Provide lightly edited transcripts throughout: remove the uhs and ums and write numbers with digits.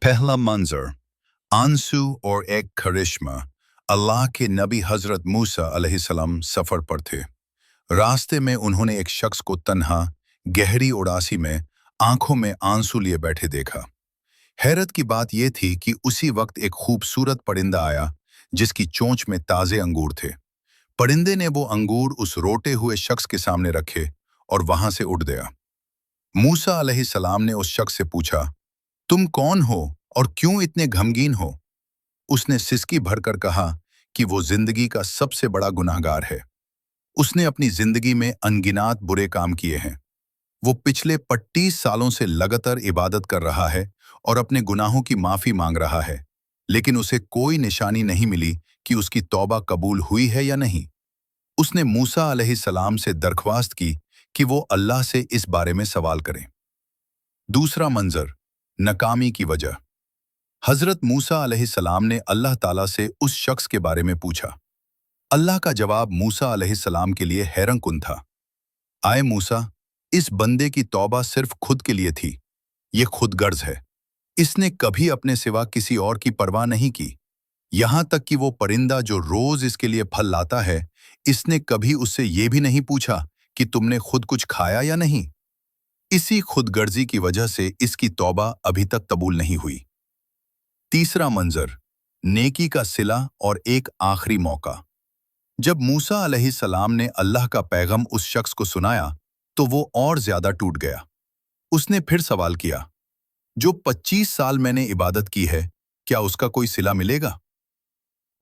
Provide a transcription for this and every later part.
पहला मंजर आंसू और एक करिश्मा। अल्लाह के नबी हजरत मूसा अलैहिस्सलाम सफर पर थे। रास्ते में उन्होंने एक शख्स को तन्हा गहरी उदासी में आंखों में आंसू लिए बैठे देखा। हैरत की बात यह थी कि उसी वक्त एक खूबसूरत परिंदा आया जिसकी चोंच में ताजे अंगूर थे। परिंदे ने वो अंगूर उस रोटे हुए शख्स के सामने रखे और वहां से उड़ गया। मूसा अलैहिस्सलाम ने उस शख्स से पूछा, तुम कौन हो और क्यों इतने गमगीन हो? उसने सिसकी भरकर कहा कि वो जिंदगी का सबसे बड़ा गुनाहगार है। उसने अपनी जिंदगी में अनगिनात बुरे काम किए हैं। वो पिछले 25 सालों से लगातार इबादत कर रहा है और अपने गुनाहों की माफी मांग रहा है, लेकिन उसे कोई निशानी नहीं मिली कि उसकी तौबा कबूल हुई है या नहीं। उसने मूसा अलैहिस्सलाम से दरख्वास्त की कि वो अल्लाह से इस बारे में सवाल करें। दूसरा मंजर नाकामी की वजह। हजरत मूसा अलैहिस्सलाम ने अल्लाह ताला से उस शख्स के बारे में पूछा। अल्लाह का जवाब मूसा अलैहिस्सलाम के लिए हैरतकुन था। आए मूसा, इस बंदे की तौबा सिर्फ खुद के लिए थी। ये खुदगर्ज है। इसने कभी अपने सिवा किसी और की परवाह नहीं की। यहां तक कि वो परिंदा जो रोज इसके लिए फल लाता है, इसने कभी उससे ये भी नहीं पूछा कि तुमने खुद कुछ खाया या नहीं। इसी खुदगर्जी की वजह से इसकी तौबा अभी तक कबूल नहीं हुई। तीसरा मंजर नेकी का सिला और एक आखिरी मौका। जब मूसा अलैहिस्सलाम ने अल्लाह का पैगाम उस शख्स को सुनाया तो वो और ज्यादा टूट गया। उसने फिर सवाल किया, जो 25 साल मैंने इबादत की है, क्या उसका कोई सिला मिलेगा?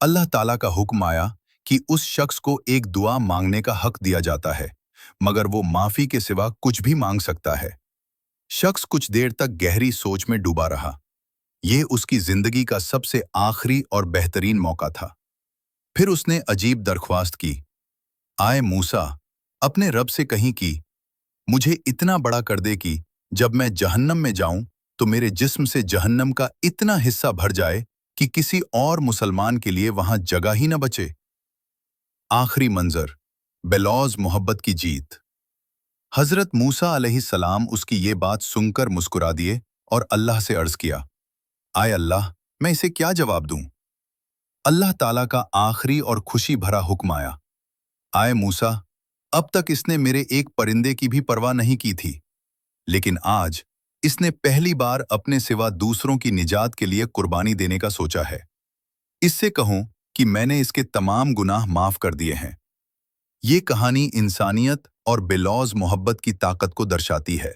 अल्लाह ताला का हुक्म आया कि उस शख्स को एक दुआ मांगने का हक दिया जाता है, मगर वो माफी के सिवा कुछ भी मांग सकता है। शख्स कुछ देर तक गहरी सोच में डूबा रहा। ये उसकी जिंदगी का सबसे आखिरी और बेहतरीन मौका था। फिर उसने अजीब दरख्वास्त की, आए मूसा, अपने रब से कहीं कि मुझे इतना बड़ा कर दे कि जब मैं जहन्नम में जाऊं तो मेरे जिस्म से जहन्नम का इतना हिस्सा भर जाए कि किसी और मुसलमान के लिए वहां जगह ही न बचे। आखिरी मंजर बेलौज मोहब्बत की जीत। हजरत मूसा अलैहिस्सलाम उसकी ये बात सुनकर मुस्कुरा दिए और अल्लाह से अर्ज किया, आए अल्लाह, मैं इसे क्या जवाब दूं? अल्लाह ताला का आखिरी और खुशी भरा हुक्म आया, आए मूसा, अब तक इसने मेरे एक परिंदे की भी परवाह नहीं की थी, लेकिन आज इसने पहली बार अपने सिवा दूसरों की निजात के लिए कुर्बानी देने का सोचा है। इससे कहूं कि मैंने इसके तमाम गुनाह माफ कर दिए हैं। ये कहानी इंसानियत और बेलौज मोहब्बत की ताकत को दर्शाती है।